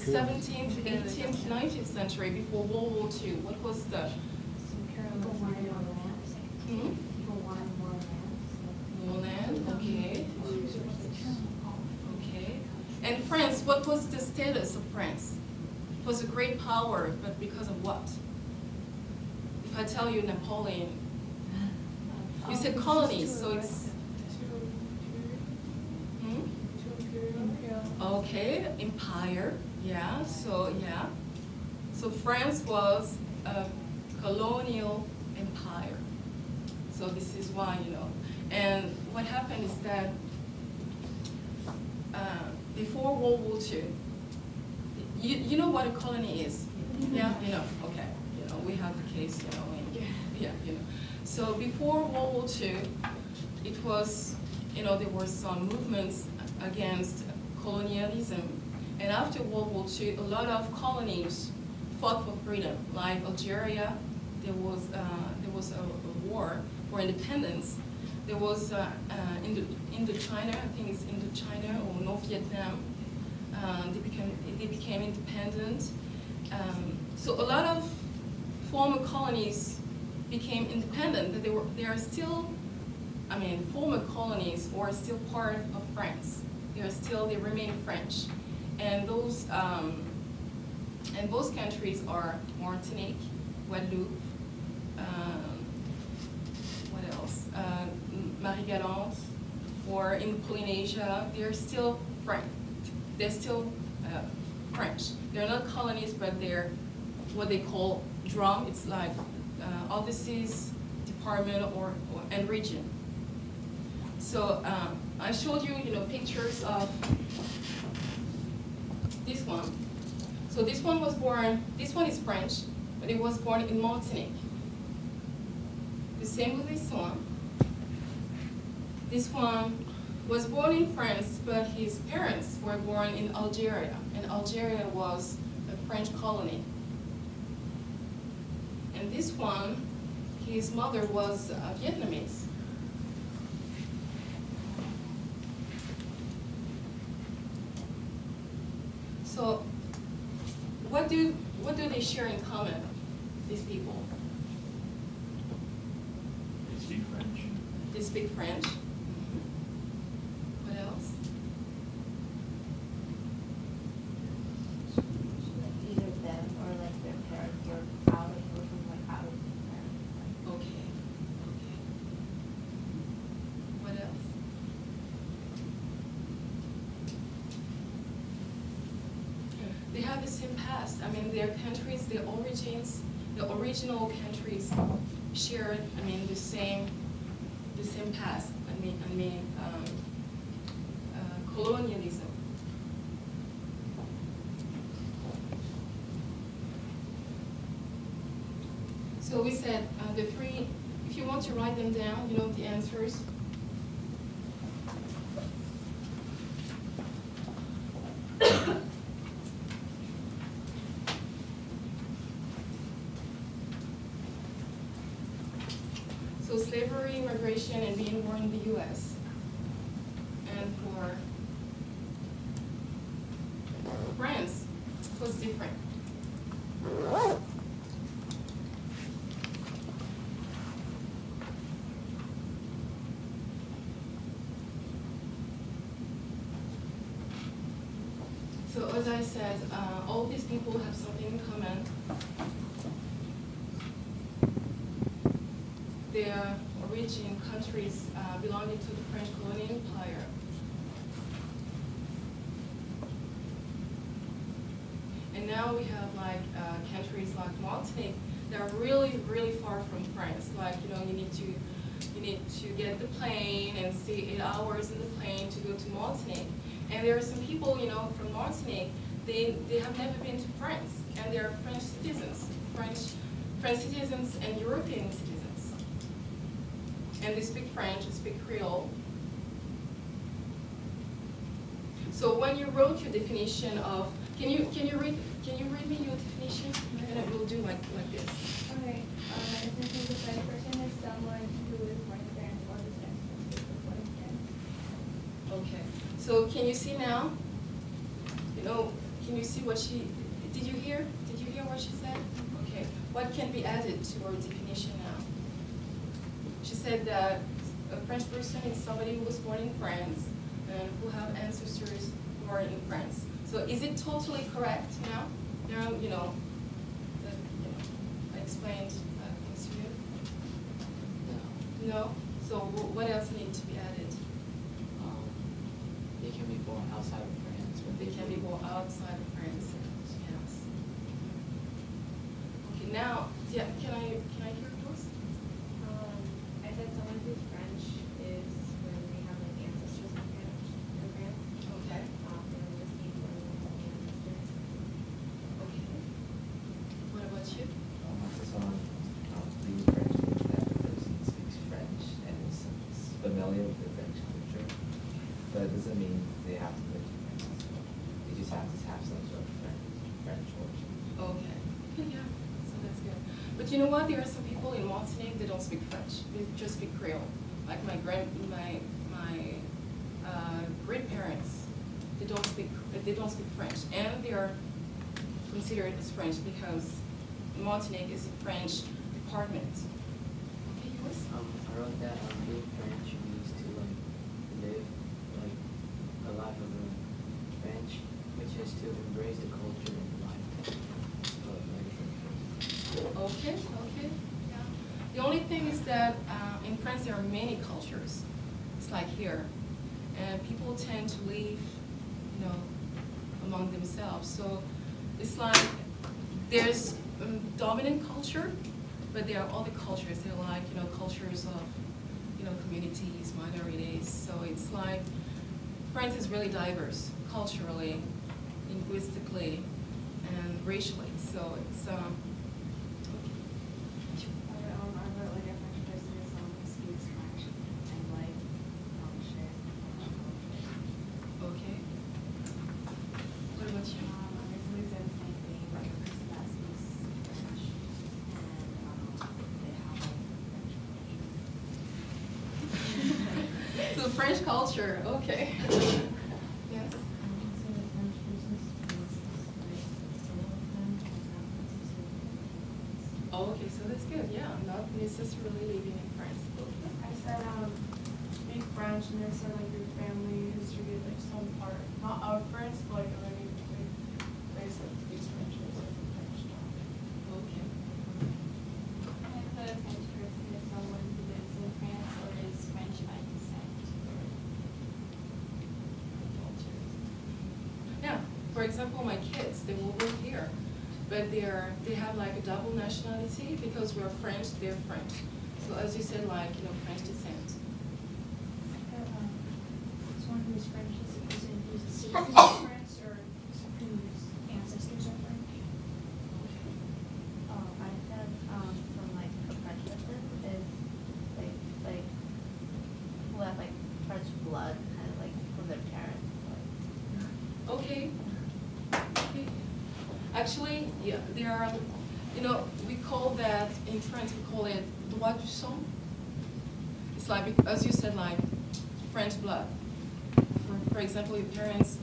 17th, 18th, 19th century, before World War II? What was the? People wanted more land. Hmm? People wanted more land. More land, okay. Okay. And France, what was the status of France? It was a great power, but because of what? If I tell you Napoleon, you said colonies, so it's... Hmm? Okay, empire, yeah, so yeah. So France was a colonial empire. So this is why, you know. And what happened is that before World War II, you know what a colony is? Yeah, you know, okay. You know, we have the case, you know, yeah, you know. So before World War II, it was, you know, there were some movements against colonialism. And after World War II, a lot of colonies fought for freedom. Like Algeria, there was a war for independence. There was Indochina, I think it's Indochina or North Vietnam. They became independent. So a lot of former colonies became independent, but they are still, I mean, former colonies are still part of France. They remain French, and those countries are Martinique, Guadeloupe, what else? Marie-Galante, or in Polynesia, they're still French. They're still French. They're not colonies, but they're what they call DROM. It's like overseas department and region. So I showed you, you know, pictures of this one. So this one was born. This one is French, but it was born in Martinique. The same with this one. This one was born in France, but his parents were born in Algeria, and Algeria was a French colony. And this one, his mother was Vietnamese. So, what do they share in common, these people? They speak French. They speak French. What else? Either them or like their parents were out of America. Okay. Okay. What else? They have the same past. I mean, their countries, their origins, the original countries shared, I mean, the same past. I mean, colonialism. So we said the three. If you want to write them down, you know the answers. So slavery, immigration, and being born in the U.S. And for France, it was different. So as I said, all these people have something in common. Their origin countries belonging to the French colonial empire. And now we have like countries like Martinique that are really, really far from France. Like, you know, you need to get the plane and stay 8 hours in the plane to go to Martinique. And there are some people, you know, from Martinique, they have never been to France, and they are French citizens, French citizens and European citizens. And they speak French, they speak Creole. So when you wrote your definition of, can you read me your definition? And I will do like this. Okay. Essentially, the French person is someone who is born in France or descends from people born in France. Okay. So can you see now? You know, can you see what she, did you hear? Did you hear what she said? Okay, what can be added to our definition now? She said that a French person is somebody who was born in France and who have ancestors who are in France. So is it totally correct now? Now, I explained things to you. No? So what else needs to be added? They can be born outside of France, but They can be born outside of France. Yes. Okay, now, yeah, can I hear yours? I said someone who's French is when they have like ancestors in France. Okay. They would just be born with ancestors. Okay. What about you? For someone being French means that the person speaks French and is familiar with the French culture, but it doesn't mean they have to live in France. They just have to have some sort of French origin. Okay. Yeah, so that's good. But you know what? There are some people in Martinique that don't speak French. They just speak Creole. Like my grandparents, they don't speak French, and they are considered as French because Martinique is a French department. Okay, yours? I wrote that being French means to live a life of French, which is to embrace the culture and life of everything. Okay, okay, yeah. The only thing is that in France there are many cultures. It's like here, and people tend to live, among themselves. So it's like there's dominant culture, but there are other cultures. They're like cultures of communities, minorities. So it's like France is really diverse culturally, linguistically, and racially. So it's I wrote like a French person is someone who speaks French and like shares the culture. okay. What about you? I basically said the same thing, like a person that speaks French and they have like French culture. So French culture, okay. Yes. Oh, okay, so that's good. Yeah, not necessarily living in France. Okay. I said, speak French, and I said, like, your family history, like, some part, not of France, but, like, of any place that speaks French, or like, French now. Okay. I put a French person is someone who lives in France or is French by descent. Yeah, for example, my kids, they will live here, but they have like a double nationality because we're French, they're French. So as you said, like, French descent. Someone who is French is a person who's a citizen of France or whose ancestors are French. I said from like a French person is like who have like French blood, kind of like from their parents. Okay. Okay. Actually, yeah, there are, we call that, in France, we call it droit du sang. It's like, as you said, like French blood. For example, your parents